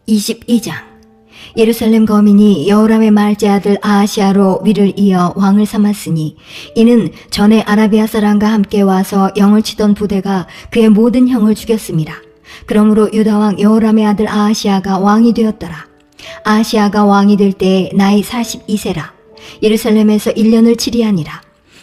22장. 예루살렘 거민이 여호람의 말째 아들 아하시아로 위를 이어 왕을 삼았으니 이는 전에 아라비아 사람과 함께 와서 영을 치던 부대가 그의 모든 형을 죽였습니다. 그러므로 유다왕 여호람의 아들 아하시아가 왕이 되었더라. 아하시아가 왕이 될 때 나이 42세라. 예루살렘에서 1년을 치리하니라.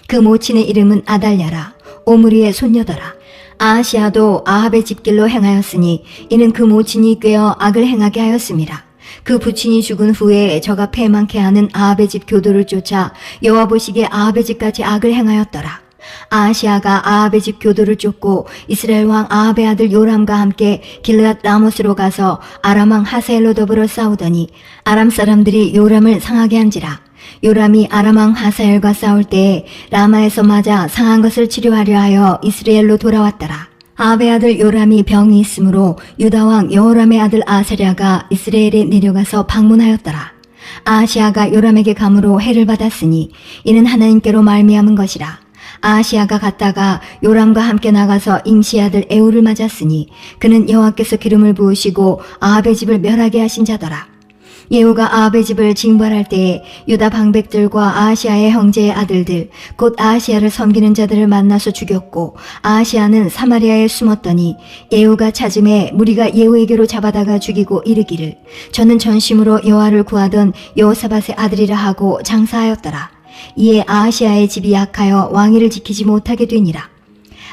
그 모친의 이름은 아달랴라. 오므리의 손녀더라. 아하시아도 아합의 집길로 행하였으니 이는 그 모친이 꾀어 악을 행하게 하였습니다. 그 부친이 죽은 후에 저가 패망케 하는 아합의 집 교도를 쫓아 여호와 보시기에 아합의 집같이 악을 행하였더라. 아하시아가 아합의 집 교도를 쫓고 이스라엘 왕 아합의 아들 요람과 함께 길르앗 라못으로 가서 아람 왕 하사엘로 더불어 싸우더니 아람 사람들이 요람을 상하게 한지라. 요람이 아람 왕 하사엘과 싸울 때에 라마에서 맞아 상한 것을 치료하려 하여 이스라엘로 돌아왔더라. 아합의 아들 요람이 병이 있으므로 유다 왕 여호람의 아들 아사랴가 이스라엘에 내려가서 방문하였더라. 아하시아가 요람에게 감으로 해를 받았으니 이는 하나님께로 말미암은 것이라. 아하시아가 갔다가 요람과 함께 나가서 임시 아들 에후를 맞았으니 그는 여호와께서 기름을 부으시고 아합의 집을 멸하게 하신 자더라. 예후가 아합의 집을 징벌할 때에 유다 방백들과 아하시아의 형제의 아들들 곧 아하시아를 섬기는 자들을 만나서 죽였고 아하시아는 사마리아에 숨었더니 예후가 찾음에 무리가 예후에게로 잡아다가 죽이고 이르기를 저는 전심으로 여호와를 구하던 여호사밧의 아들이라 하고 장사하였더라. 이에 아하시아의 집이 약하여 왕위를 지키지 못하게 되니라.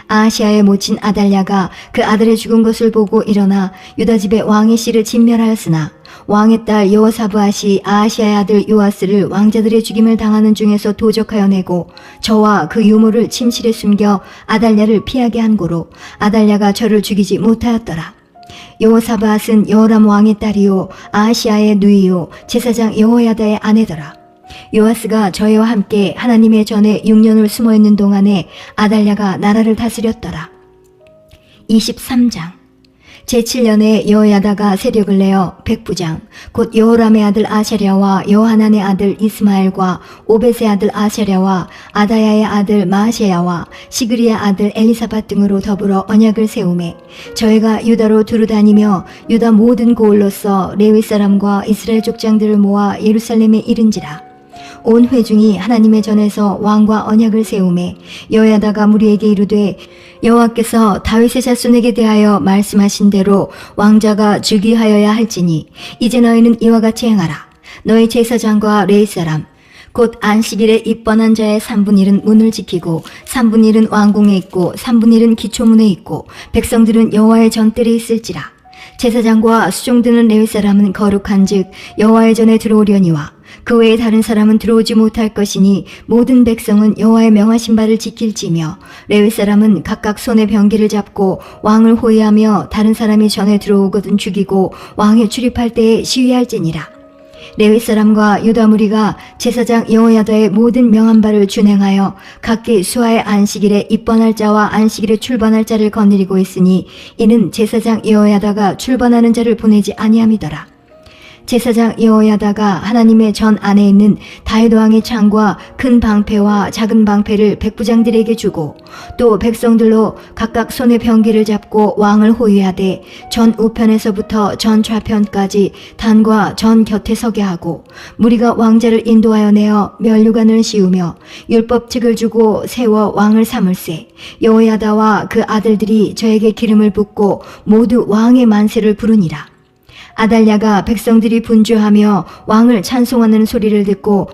아하시아의 모친 아달랴가 그 아들의 죽은 것을 보고 일어나 유다 집의 왕의 씨를 진멸하였으나 왕의 딸 여호사브앗이 아하시아의 아들 요아스를 왕자들의 죽임을 당하는 중에서 도적하여 내고 저와 그 유모를 침실에 숨겨 아달랴를 피하게 한 고로 아달랴가 저를 죽이지 못하였더라. 여호사브앗은 여호람 왕의 딸이요 아하시아의 누이요 제사장 여호야다의 아내더라. 요아스가 저희와 함께 하나님의 전에 6년을 숨어있는 동안에 아달랴가 나라를 다스렸더라. 23장. 제7년에 여호야다가 세력을 내어 백부장 곧 여호람의 아들 아샤랴와 여하난의 아들 이스마엘과 오벳의 아들 아샤랴와 아다야의 아들 마아세야와 시그리의 아들 엘리사밧 등으로 더불어 언약을 세우매 저희가 유다로 두루다니며 유다 모든 고을로서 레위 사람과 이스라엘 족장들을 모아 예루살렘에 이른지라. 온 회중이 하나님의 전에서 왕과 언약을 세우매 여호야다가 무리에게 이르되 여호와께서 다윗의 자손에게 대하여 말씀하신 대로 왕자가 즉위하여야 할지니 이제 너희는 이와 같이 행하라. 너희 제사장과 레위 사람 곧 안식일에 입번한 자의 3분의 1은 문을 지키고 3분의 1은 왕궁에 있고 3분의 1은 기초문에 있고 백성들은 여호와의 전뜰에 있을지라. 제사장과 수종드는 레위 사람은 거룩한즉 여호와의 전에 들어오려니와 그 외에 다른 사람은 들어오지 못할 것이니 모든 백성은 여호와의 명하신 바를 지킬지며 레위 사람은 각각 손에 병기를 잡고 왕을 호위하며 다른 사람이 전에 들어오거든 죽이고 왕에 출입할 때에 시위할지니라. 레위 사람과 유다 무리가 제사장 여호야다의 모든 명한 바를 준행하여 각기 수하의 안식일에 입번할 자와 안식일에 출번할 자를 거느리고 있으니 이는 제사장 여호야다가 출번하는 자를 보내지 아니함이더라. 제사장 여호야다가 하나님의 전 안에 있는 다윗 왕의 창과 큰 방패와 작은 방패를 백부장들에게 주고 또 백성들로 각각 손에 병기를 잡고 왕을 호위하되 전 우편에서부터 전 좌편까지 단과 전 곁에 서게 하고 무리가 왕자를 인도하여 내어 면류관을 씌우며 율법책을 주고 세워 왕을 삼을세 여호야다와 그 아들들이 저에게 기름을 붓고 모두 왕의 만세를 부르니라. 아달랴가 백성들이 분주하며 왕을 찬송하는 소리를 듣고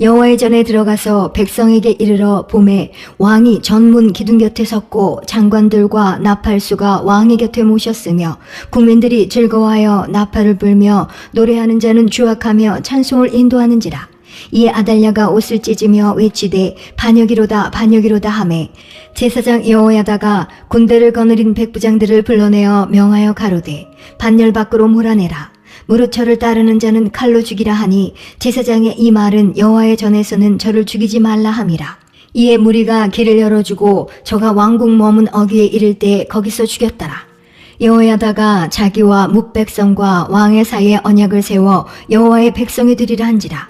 여호와의 전에 들어가서 백성에게 이르러 보매 왕이 전문 기둥 곁에 섰고 장관들과 나팔수가 왕의 곁에 모셨으며 국민들이 즐거워하여 나팔을 불며 노래하는 자는 주악하며 찬송을 인도하는지라. 이에 아달랴가 옷을 찢으며 외치되 반역이로다 반역이로다 하매 제사장 여호야다가 군대를 거느린 백부장들을 불러내어 명하여 가로되 반열 밖으로 몰아내라. 무릇 저를 따르는 자는 칼로 죽이라 하니 제사장의 이 말은 여호와의 전에서는 저를 죽이지 말라 함이라. 이에 무리가 길을 열어주고 저가 왕궁 머문 어귀에 이를 때 거기서 죽였더라. 여호야다가 자기와 뭇백성과 왕의 사이에 언약을 세워 여호와의 백성이 되리라 한지라.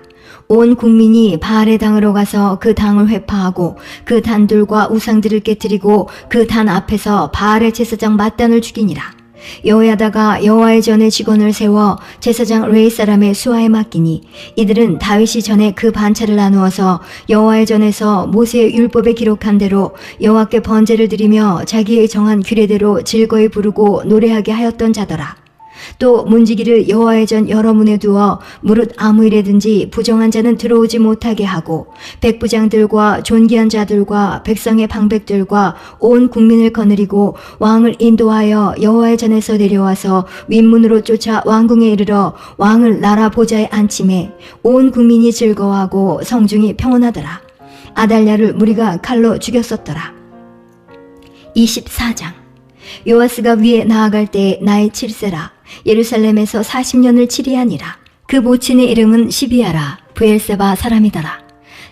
온 국민이 바알의 당으로 가서 그 당을 회파하고 그 단들과 우상들을 깨뜨리고 그 단 앞에서 바알의 제사장 맏단을 죽이니라. 여호야다가 여호와의 전에 직원을 세워 제사장 레위 사람의 수하에 맡기니 이들은 다윗이 전에 그 반차를 나누어서 여호와의 전에서 모세의 율법에 기록한 대로 여호와께 번제를 드리며 자기의 정한 규례대로 즐거이 부르고 노래하게 하였던 자더라. 또 문지기를 여호와의 전 여러 문에 두어 무릇 아무 일에든지 부정한 자는 들어오지 못하게 하고 백부장들과 존귀한 자들과 백성의 방백들과 온 국민을 거느리고 왕을 인도하여 여호와의 전에서 내려와서 윗문으로 쫓아 왕궁에 이르러 왕을 나라 보좌에 앉히매 온 국민이 즐거워하고 성중이 평온하더라. 아달랴를 무리가 칼로 죽였었더라. 24장. 요아스가 위에 나아갈 때 나이 7세라. 예루살렘에서 40년을 치리하니라. 그 모친의 이름은 시비아라. 브엘세바 사람이더라.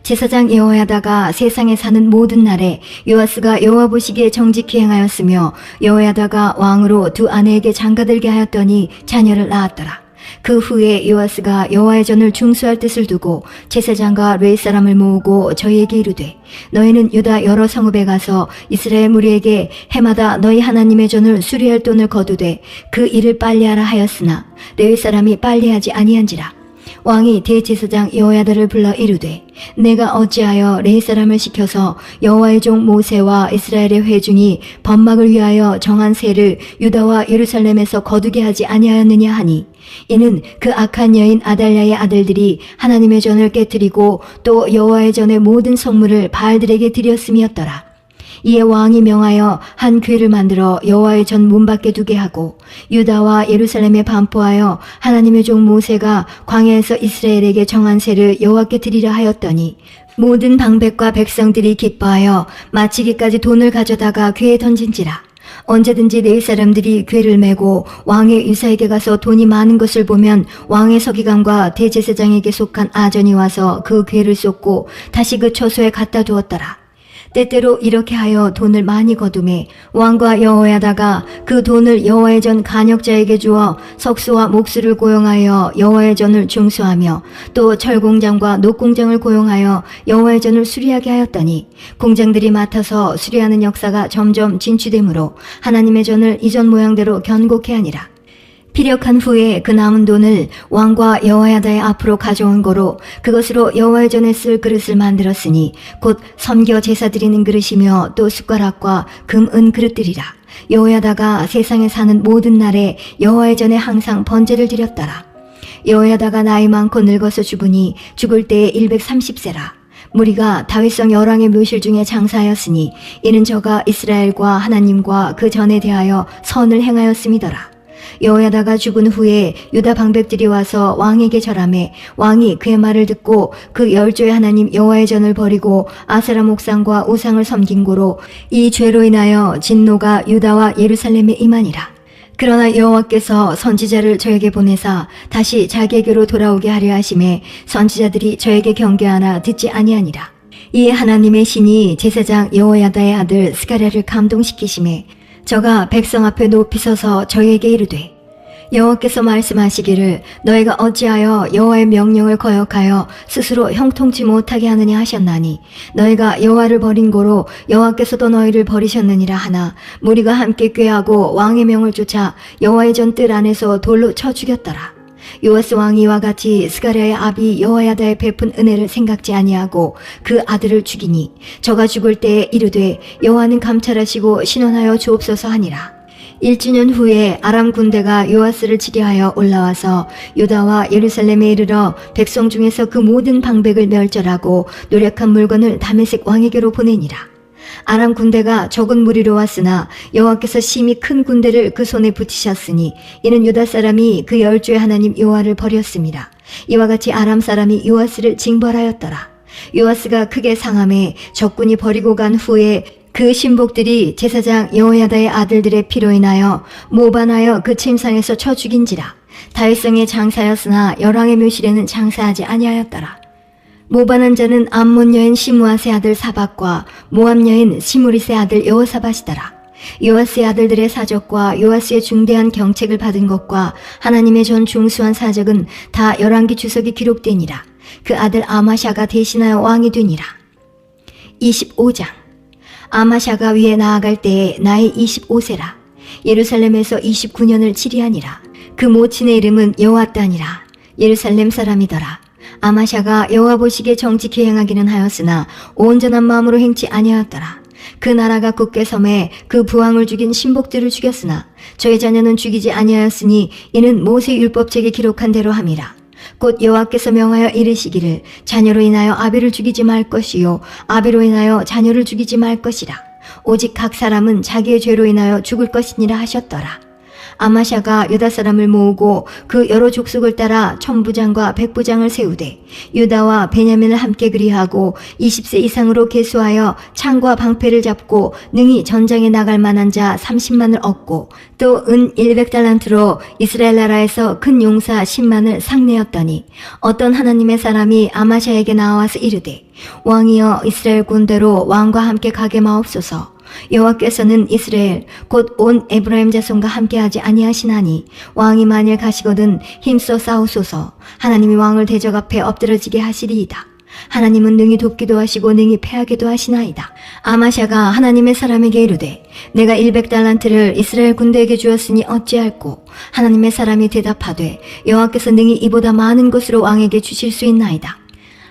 제사장 여호야다가 세상에 사는 모든 날에 요아스가 여호와 보시기에 정직히 행하였으며 여호야다가 왕으로 두 아내에게 장가들게 하였더니 자녀를 낳았더라. 그 후에 요아스가 여호와의 전을 중수할 뜻을 두고 제사장과 레위 사람을 모으고 저희에게 이르되 너희는 유다 여러 성읍에 가서 이스라엘 무리에게 해마다 너희 하나님의 전을 수리할 돈을 거두되 그 일을 빨리 하라 하였으나 레위 사람이 빨리 하지 아니한지라. 왕이 대제사장 여호야다를 불러 이르되 내가 어찌하여 레위 사람을 시켜서 여호와의 종 모세와 이스라엘의 회중이 번막을 위하여 정한 세를 유다와 예루살렘에서 거두게 하지 아니하였느냐 하니 이는 그 악한 여인 아달랴의 아들들이 하나님의 전을 깨뜨리고 또 여호와의 전의 모든 성물을 바알들에게 드렸음이었더라. 이에 왕이 명하여 한 궤를 만들어 여호와의 전 문 밖에 두게 하고 유다와 예루살렘에 반포하여 하나님의 종 모세가 광야에서 이스라엘에게 정한 세를 여호와께 드리라 하였더니 모든 방백과 백성들이 기뻐하여 마치기까지 돈을 가져다가 궤에 던진지라. 언제든지 레위 사람들이 궤를 메고 왕의 유사에게 가서 돈이 많은 것을 보면 왕의 서기관과 대제사장에게 속한 아전이 와서 그 궤를 쏟고 다시 그 처소에 갖다 두었더라. 때때로 이렇게 하여 돈을 많이 거두매 왕과 여호야다가 그 돈을 여호와의 전 간역자에게 주어 석수와 목수를 고용하여 여호와의 전을 중수하며 또 철공장과 녹공장을 고용하여 여호와의 전을 수리하게 하였더니 공장들이 맡아서 수리하는 역사가 점점 진취되므로 하나님의 전을 이전 모양대로 견고케 하니라. 피력한 후에 그 남은 돈을 왕과 여호야다의 앞으로 가져온 거로 그것으로 여호와의 전에 쓸 그릇을 만들었으니 곧 섬겨 제사 드리는 그릇이며 또 숟가락과 금, 은 그릇들이라. 여호야다가 세상에 사는 모든 날에 여호와의 전에 항상 번제를 드렸더라. 여호야다가 나이 많고 늙어서 죽으니 죽을 때에 130세라. 무리가 다윗성 열왕의 묘실 중에 장사하였으니 이는 저가 이스라엘과 하나님과 그 전에 대하여 선을 행하였음이더라. 여호야다가 죽은 후에 유다 방백들이 와서 왕에게 절하매 왕이 그의 말을 듣고 그 열조의 하나님 여호와의 전을 버리고 아세라 목상과 우상을 섬긴 고로 이 죄로 인하여 진노가 유다와 예루살렘에 임하니라. 그러나 여호와께서 선지자를 저에게 보내사 다시 자기에게로 돌아오게 하려 하심에 선지자들이 저에게 경계하나 듣지 아니하니라. 이에 하나님의 신이 제사장 여호야다의 아들 스가랴를 감동시키심에 저가 백성 앞에 높이 서서 저희에게 이르되 여호와께서 말씀하시기를 너희가 어찌하여 여호와의 명령을 거역하여 스스로 형통치 못하게 하느냐 하셨나니 너희가 여호와를 버린 고로 여호와께서도 너희를 버리셨느니라 하나 무리가 함께 꾀하고 왕의 명을 쫓아 여호와의 전 뜰 안에서 돌로 쳐 죽였더라. 요아스 왕이 이와 같이 스가랴의 아비 여호야다의 베푼 은혜를 생각지 아니하고 그 아들을 죽이니 저가 죽을 때에 이르되 여호와는 감찰하시고 신원하여 주옵소서 하니라. 1주년 후에 아람 군대가 요아스를 치려하여 올라와서 유다와 예루살렘에 이르러 백성 중에서 그 모든 방백을 멸절하고 노력한 물건을 다메섹 왕에게로 보내니라. 아람 군대가 적은 무리로 왔으나 여호와께서 심히 큰 군대를 그 손에 붙이셨으니 이는 유다 사람이 그 열조의 하나님 여호와를 버렸습니다. 이와 같이 아람 사람이 요아스를 징벌하였더라. 요아스가 크게 상함에 적군이 버리고 간 후에 그 신복들이 제사장 여호야다의 아들들의 피로 인하여 모반하여 그 침상에서 쳐 죽인지라. 다윗성에 장사였으나 열왕의 묘실에는 장사하지 아니하였더라. 모반한 자는 암몬 여인 시므아스의 아들 사박과 모압 여인 시무리스의 아들 여호사밧이더라. 요아스의 아들들의 사적과 요아스의 중대한 경책을 받은 것과 하나님의 전 중수한 사적은 다 열왕기 주석이 기록되니라. 그 아들 아마샤가 대신하여 왕이 되니라. 25장. 아마샤가 위에 나아갈 때에 나이 25세라. 예루살렘에서 29년을 치리하니라. 그 모친의 이름은 여호앗다니라. 예루살렘 사람이더라. 아마샤가 여호와 보시기에 정직히 행하기는 하였으나 온전한 마음으로 행치 아니하였더라. 그 나라가 굳게 섬에 그 부왕을 죽인 신복들을 죽였으나 저의 자녀는 죽이지 아니하였으니 이는 모세 율법책에 기록한 대로 함이라. 곧 여호와께서 명하여 이르시기를 자녀로 인하여 아비를 죽이지 말 것이요 아비로 인하여 자녀를 죽이지 말 것이라. 오직 각 사람은 자기의 죄로 인하여 죽을 것이니라 하셨더라. 아마샤가 유다 사람을 모으고 그 여러 족속을 따라 천부장과 백부장을 세우되 유다와 베냐민을 함께 그리하고 20세 이상으로 계수하여 창과 방패를 잡고 능히 전장에 나갈 만한 자 30만을 얻고 또 은 100달란트로 이스라엘 나라에서 큰 용사 10만을 상내었더니 어떤 하나님의 사람이 아마샤에게 나와서 이르되 왕이여 이스라엘 군대로 왕과 함께 가게 마옵소서. 여호와께서는 이스라엘 곧 온 에브라임 자손과 함께하지 아니하시나니 왕이 만일 가시거든 힘써 싸우소서. 하나님이 왕을 대적 앞에 엎드러지게 하시리이다. 하나님은 능히 돕기도 하시고 능히 패하기도 하시나이다. 아마샤가 하나님의 사람에게 이르되 내가 100달란트를 이스라엘 군대에게 주었으니 어찌할꼬. 하나님의 사람이 대답하되 여호와께서 능히 이보다 많은 것으로 왕에게 주실 수 있나이다.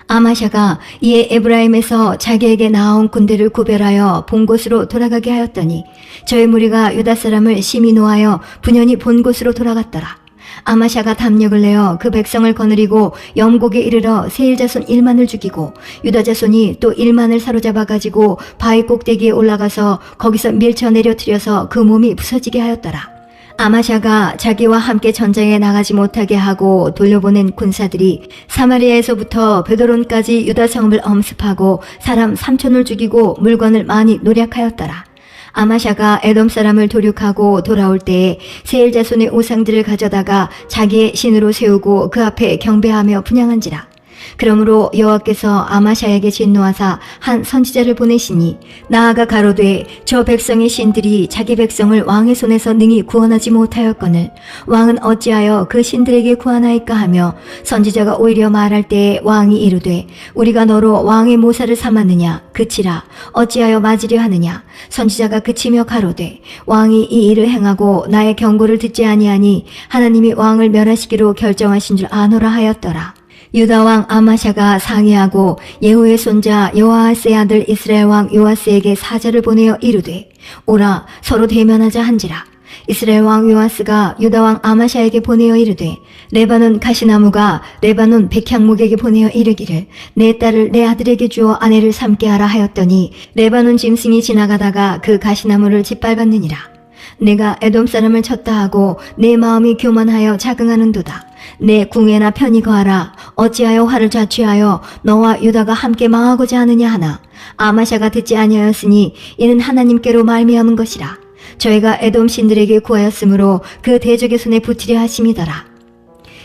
아마샤가 이에 에브라임에서 자기에게 나온 군대를 구별하여 본 곳으로 돌아가게 하였더니 저의 무리가 유다 사람을 심히 노하여 분연히 본 곳으로 돌아갔더라. 아마샤가 담력을 내어 그 백성을 거느리고 영곡에 이르러 세일 자손 1만을 죽이고 유다 자손이 또 1만을 사로잡아 가지고 바위 꼭대기에 올라가서 거기서 밀쳐 내려뜨려서 그 몸이 부서지게 하였더라. 아마샤가 자기와 함께 전장에 나가지 못하게 하고 돌려보낸 군사들이 사마리아에서부터 베드론까지 유다 성읍을 엄습하고 사람 3천을 죽이고 물건을 많이 노략하였더라. 아마샤가 에돔 사람을 도륙하고 돌아올 때에 세일 자손의 우상들을 가져다가 자기의 신으로 세우고 그 앞에 경배하며 분향한지라. 그러므로 여호와께서 아마샤에게 진노하사 한 선지자를 보내시니 나아가 가로되 저 백성의 신들이 자기 백성을 왕의 손에서 능히 구원하지 못하였거늘 왕은 어찌하여 그 신들에게 구하나이까 하며 선지자가 오히려 말할 때에 왕이 이르되 우리가 너로 왕의 모사를 삼았느냐 그치라 어찌하여 맞으려 하느냐. 선지자가 그치며 가로되 왕이 이 일을 행하고 나의 경고를 듣지 아니하니 하나님이 왕을 멸하시기로 결정하신 줄 아노라 하였더라. 유다 왕 아마샤가 상의하고 예후의 손자 여호아스의 아들 이스라엘 왕 요아스에게 사자를 보내어 이르되 오라 서로 대면하자 한지라. 이스라엘 왕 요아스가 유다 왕 아마샤에게 보내어 이르되 레바논 가시나무가 레바논 백향목에게 보내어 이르기를 내 딸을 내 아들에게 주어 아내를 삼게 하라 하였더니 레바논 짐승이 지나가다가 그 가시나무를 짓밟았느니라. 내가 에돔 사람을 쳤다 하고 내 마음이 교만하여 자긍하는도다. 내 궁예나 편히 거하라. 어찌하여 화를 자취하여 너와 유다가 함께 망하고자 하느냐 하나. 아마샤가 듣지 아니하였으니 이는 하나님께로 말미암은 것이라. 저희가 에돔 신들에게 구하였으므로 그 대적의 손에 붙이려 하심이더라.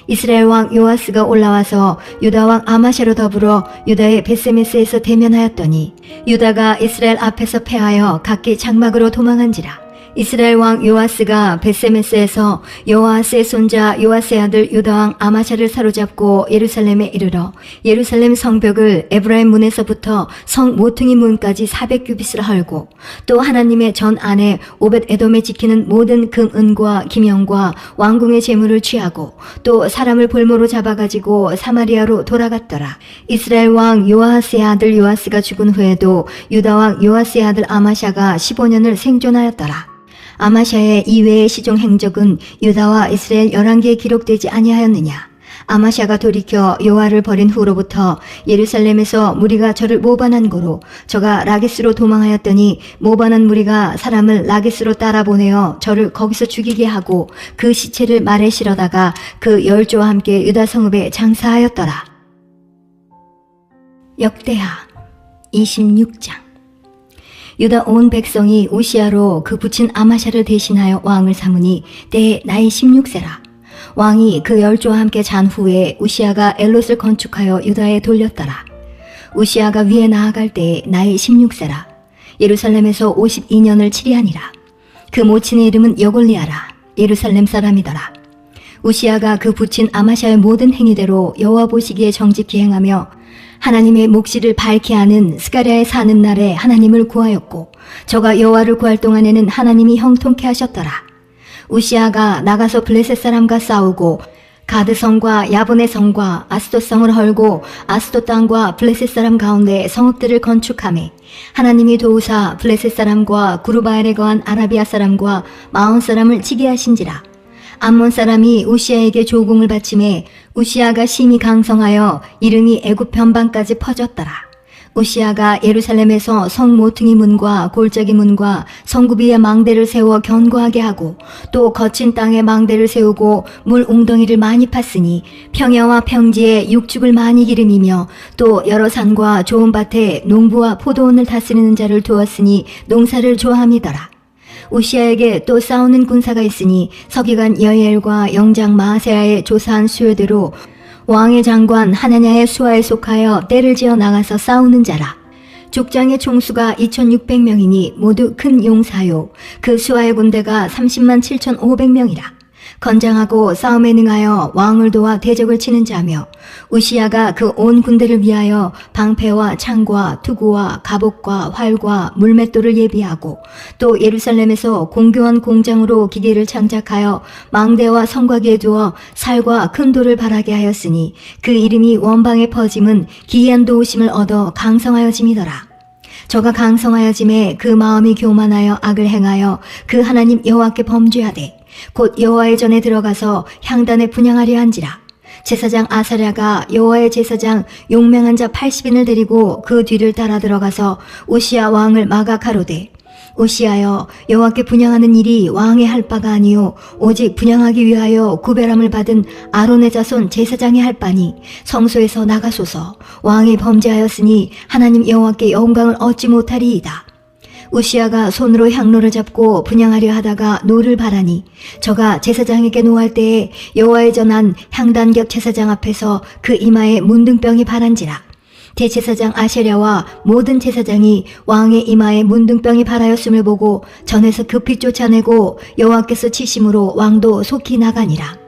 이스라엘 왕 요아스가 올라와서 유다 왕 아마샤로 더불어 유다의 베세메스에서 대면하였더니 유다가 이스라엘 앞에서 패하여 각기 장막으로 도망한지라. 이스라엘 왕 요아스가 베세메스에서 여호아스의 손자 요아스의 아들 유다 왕 아마샤를 사로잡고 예루살렘에 이르러 예루살렘 성벽을 에브라임 문에서부터 성 모퉁이 문까지 400규빗을 헐고 또 하나님의 전 안에 오벳 에돔에 지키는 모든 금 은과 기명과 왕궁의 재물을 취하고 또 사람을 볼모로 잡아가지고 사마리아로 돌아갔더라. 이스라엘 왕 요아스의 아들 요아스가 죽은 후에도 유다 왕 요아스의 아들 아마샤가 15년을 생존하였더라. 아마샤의 이외의 시종 행적은 유다와 이스라엘 11개에 기록되지 아니하였느냐. 아마샤가 돌이켜 여호와를 버린 후로부터 예루살렘에서 무리가 저를 모반한 고로 저가 라게스로 도망하였더니 모반한 무리가 사람을 라게스로 따라 보내어 저를 거기서 죽이게 하고 그 시체를 말에 실어다가 그 열조와 함께 유다 성읍에 장사하였더라. 역대하 26장. 유다 온 백성이 우시아로 그 부친 아마샤를 대신하여 왕을 삼으니 때에 나이 16세라. 왕이 그 열조와 함께 잔 후에 우시아가 엘롯을 건축하여 유다에 돌렸더라. 우시아가 위에 나아갈 때에 나이 16세라. 예루살렘에서 52년을 치리하니라. 그 모친의 이름은 여골리아라. 예루살렘 사람이더라. 우시아가 그 부친 아마샤의 모든 행위대로 여호와 보시기에 정직히 행하며 하나님의 묵시를 밝히 하는 스가랴에 사는 날에 하나님을 구하였고 저가 여호와를 구할 동안에는 하나님이 형통케 하셨더라. 우시아가 나가서 블레셋 사람과 싸우고 가드성과 야본의 성과 아스돗 성을 헐고 아스돗 땅과 블레셋 사람 가운데 성읍들을 건축하매 하나님이 도우사 블레셋 사람과 구르바엘에 거한 아라비아 사람과 마온 사람을 치게 하신지라. 암몬 사람이 우시아에게 조공을 바치매 우시아가 심히 강성하여 이름이 애굽 변방까지 퍼졌더라. 우시아가 예루살렘에서 성 모퉁이 문과 골짜기 문과 성구비에 망대를 세워 견고하게 하고 또 거친 땅에 망대를 세우고 물 웅덩이를 많이 팠으니 평야와 평지에 육축을 많이 기름이며 또 여러 산과 좋은 밭에 농부와 포도원을 다스리는 자를 두었으니 농사를 좋아함이더라. 우시아에게 또 싸우는 군사가 있으니 서기관 여이엘과 영장 마아세아의 조사한 수요대로 왕의 장관 하나냐의 수하에 속하여 떼를 지어 나가서 싸우는 자라. 족장의 총수가 2600명이니 모두 큰 용사요. 그 수하의 군대가 30만 7500명이라. 건장하고 싸움에 능하여 왕을 도와 대적을 치는 자며 우시아가 그 온 군대를 위하여 방패와 창과 투구와 갑옷과 활과 물맷돌을 예비하고 또 예루살렘에서 공교한 공장으로 기계를 장작하여 망대와 성곽에 두어 살과 큰 돌을 바라게 하였으니 그 이름이 원방에 퍼짐은 기이한 도우심을 얻어 강성하여짐이더라. 저가 강성하여짐에 그 마음이 교만하여 악을 행하여 그 하나님 여호와께 범죄하되 곧 여호와의 전에 들어가서 향단에 분향하려 한지라. 제사장 아사랴가 여호와의 제사장 용맹한 자 80인을 데리고 그 뒤를 따라 들어가서 우시아 왕을 막아 가로되 우시아여 여호와께 분향하는 일이 왕의 할 바가 아니요 오직 분향하기 위하여 구별함을 받은 아론의 자손 제사장이 할 바니 성소에서 나가소서. 왕이 범죄하였으니 하나님 여호와께 영광을 얻지 못하리이다. 우시아가 손으로 향로를 잡고 분향하려 하다가 노를 바라니 저가 제사장에게 노할 때에 여호와의 전한 향단격 제사장 앞에서 그 이마에 문둥병이 바란지라. 대제사장 아세랴와 모든 제사장이 왕의 이마에 문둥병이 발하였음을 보고 전에서 급히 쫓아내고 여호와께서 치심으로 왕도 속히 나가니라.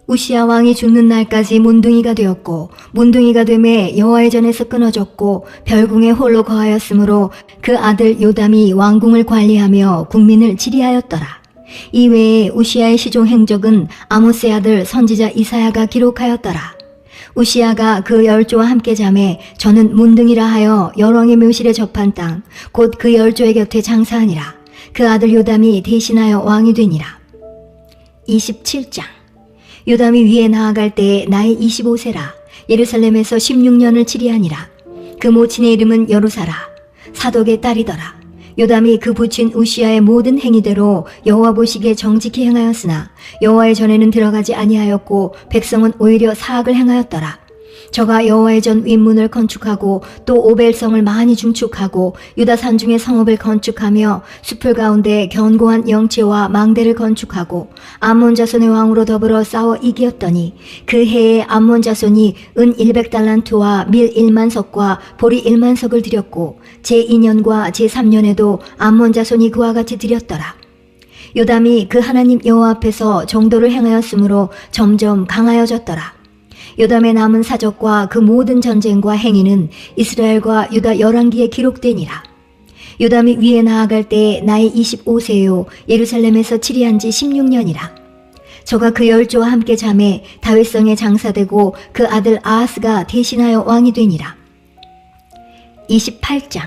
우시아 왕이 죽는 날까지 문둥이가 되었고 문둥이가 되매 여호와의 전에서 끊어졌고 별궁에 홀로 거하였으므로 그 아들 요담이 왕궁을 관리하며 국민을 지리하였더라. 이외에 우시아의 시종 행적은 아모스의 아들 선지자 이사야가 기록하였더라. 우시아가 그 열조와 함께 자매 저는 문둥이라 하여 열왕의 묘실에 접한 땅 곧 그 열조의 곁에 장사하니라. 그 아들 요담이 대신하여 왕이 되니라. 27장. 요담이 위에 나아갈 때에 나이 25세라. 예루살렘에서 16년을 치리하니라. 그 모친의 이름은 여루사라. 사독의 딸이더라. 요담이 그 부친 우시아의 모든 행위대로 여호와 보시기에 정직히 행하였으나 여호와의 전에는 들어가지 아니하였고 백성은 오히려 사악을 행하였더라. 저가 여호와의 전 윗문을 건축하고 또 오벨성을 많이 중축하고 유다 산중의 성읍을 건축하며 숲을 가운데 견고한 영체와 망대를 건축하고 암몬 자손의 왕으로 더불어 싸워 이기었더니 그 해에 암몬 자손이 은 100달란트와 밀 1만석과 보리 1만석을 드렸고 제2년과 제3년에도 암몬 자손이 그와 같이 드렸더라. 요담이 그 하나님 여호와 앞에서 정도를 행하였으므로 점점 강하여졌더라. 요담의 남은 사적과 그 모든 전쟁과 행위는 이스라엘과 유다 열왕기에 기록되니라. 요담이 위에 나아갈 때 나이 25세요 예루살렘에서 치리한 지 16년이라. 저가 그 열조와 함께 잠에 다윗성에 장사되고 그 아들 아하스가 대신하여 왕이 되니라. 28장.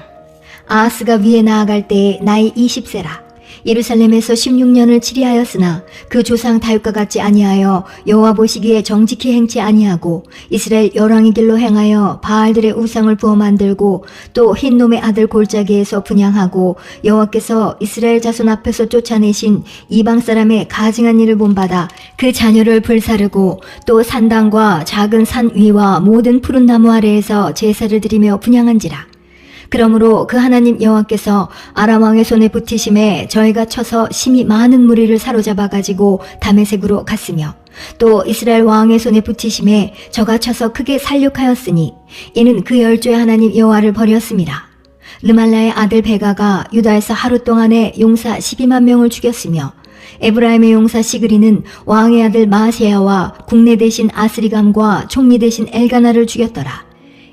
아하스가 위에 나아갈 때 나이 20세라. 예루살렘에서 16년을 치리하였으나 그 조상 다윗과 같지 아니하여 여호와 보시기에 정직히 행치 아니하고 이스라엘 열왕의 길로 행하여 바알들의 우상을 부어 만들고 또 흰놈의 아들 골짜기에서 분향하고 여호와께서 이스라엘 자손 앞에서 쫓아내신 이방 사람의 가증한 일을 본받아 그 자녀를 불사르고 또 산당과 작은 산 위와 모든 푸른 나무 아래에서 제사를 드리며 분향한지라. 그러므로 그 하나님 여호와께서 아람 왕의 손에 붙이심에 저희가 쳐서 심히 많은 무리를 사로잡아 가지고 다메섹으로 갔으며 또 이스라엘 왕의 손에 붙이심에 저가 쳐서 크게 살육하였으니 이는 그 열조의 하나님 여호와를 버렸습니다. 르말라의 아들 베가가 유다에서 하루 동안에 용사 12만 명을 죽였으며 에브라임의 용사 시그리는 왕의 아들 마세야와 국내 대신 아스리감과 총리 대신 엘가나를 죽였더라.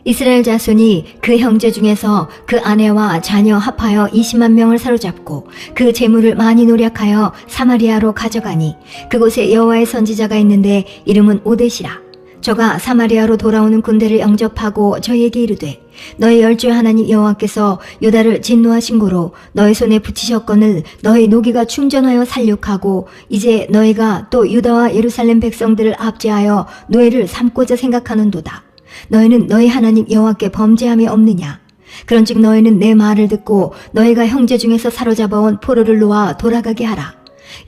이스라엘 자손이 그 형제 중에서 그 아내와 자녀 합하여 20만 명을 사로잡고 그 재물을 많이 노력하여 사마리아로 가져가니 그곳에 여호와의 선지자가 있는데 이름은 오뎃이라. 저가 사마리아로 돌아오는 군대를 영접하고 저에게 이르되 너희 열주의 하나님 여호와께서 유다를 진노하신 고로 너희 손에 붙이셨거늘 너희 노기가 충전하여 살육하고 이제 너희가 또 유다와 예루살렘 백성들을 압제하여 노예를 삼고자 생각하는도다. 너희는 너희 하나님 여호와께 범죄함이 없느냐? 그런즉 너희는 내 말을 듣고 너희가 형제 중에서 사로잡아온 포로를 놓아 돌아가게 하라.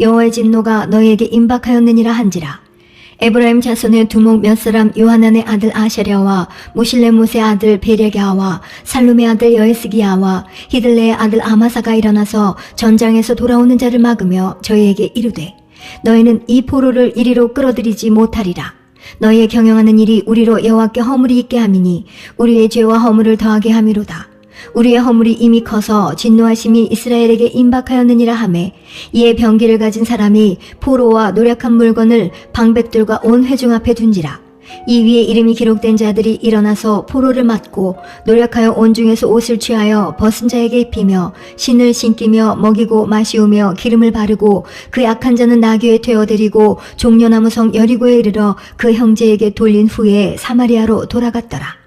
여호와의 진노가 너희에게 임박하였느니라 한지라. 에브라임 자손의 두목 몇 사람 요하난의 아들 아샤랴와 무실레못의 아들 베레갸와 살룸의 아들 여에스기야와 히들레의 아들 아마사가 일어나서 전장에서 돌아오는 자를 막으며 저희에게 이르되 너희는 이 포로를 이리로 끌어들이지 못하리라. 너희의 경영하는 일이 우리로 여호와께 허물이 있게 함이니 우리의 죄와 허물을 더하게 함이로다. 우리의 허물이 이미 커서 진노하심이 이스라엘에게 임박하였느니라 하매 이에 병기를 가진 사람이 포로와 노력한 물건을 방백들과 온 회중 앞에 둔지라. 이 위에 이름이 기록된 자들이 일어나서 포로를 맞고 노력하여 온 중에서 옷을 취하여 벗은 자에게 입히며 신을 신기며 먹이고 마시우며 기름을 바르고 그 약한 자는 나귀에 태워드리고 종려나무 성 여리고에 이르러 그 형제에게 돌린 후에 사마리아로 돌아갔더라.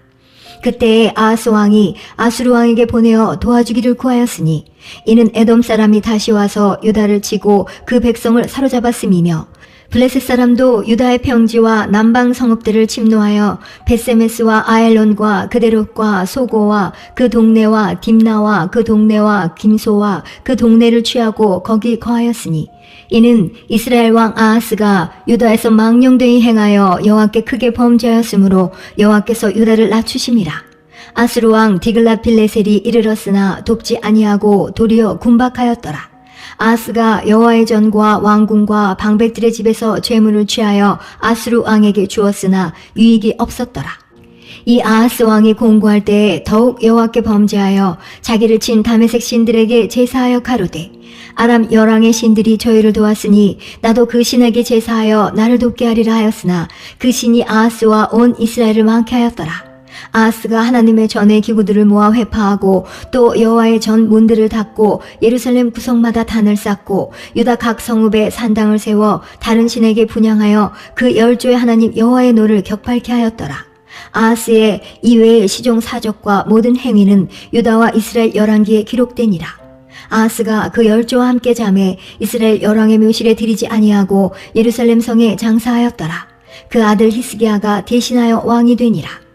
그때에 아하스 왕이 아수르 왕에게 보내어 도와주기를 구하였으니 이는 에돔 사람이 다시 와서 유다를 치고 그 백성을 사로잡았음이며 블레셋 사람도 유다의 평지와 남방 성읍들을 침노하여 베세메스와 아엘론과 그데롯과 소고와 그 동네와 딥나와 그 동네와 김소와 그 동네를 취하고 거기 거하였으니 이는 이스라엘 왕 아하스가 유다에서 망령되이 행하여 여호와께 크게 범죄하였으므로 여호와께서 유다를 낮추심이라. 아수르 왕 디글랏빌레셀이 이르렀으나 돕지 아니하고 도리어 군박하였더라. 아하스가 여호와의 전과 왕궁과 방백들의 집에서 재물을 취하여 아수르 왕에게 주었으나 유익이 없었더라. 이 아하스 왕이 공고할 때에 더욱 여호와께 범죄하여 자기를 친 다메섹 신들에게 제사하여 가로되 아람 열왕의 신들이 저희를 도왔으니 나도 그 신에게 제사하여 나를 돕게 하리라 하였으나 그 신이 아하스와 온 이스라엘을 망케 하였더라. 아하스가 하나님의 전의 기구들을 모아 회파하고 또 여호와의 전 문들을 닫고 예루살렘 구석마다 단을 쌓고 유다 각 성읍에 산당을 세워 다른 신에게 분향하여 그 열조의 하나님 여호와의 노를 격발케 하였더라. 아하스의 이외의 시종 사적과 모든 행위는 유다와 이스라엘 열왕기에 기록되니라. 아하스가 그 열조와 함께 잠에 이스라엘 열왕의 묘실에 들이지 아니하고 예루살렘 성에 장사하였더라. 그 아들 히스기야가 대신하여 왕이 되니라.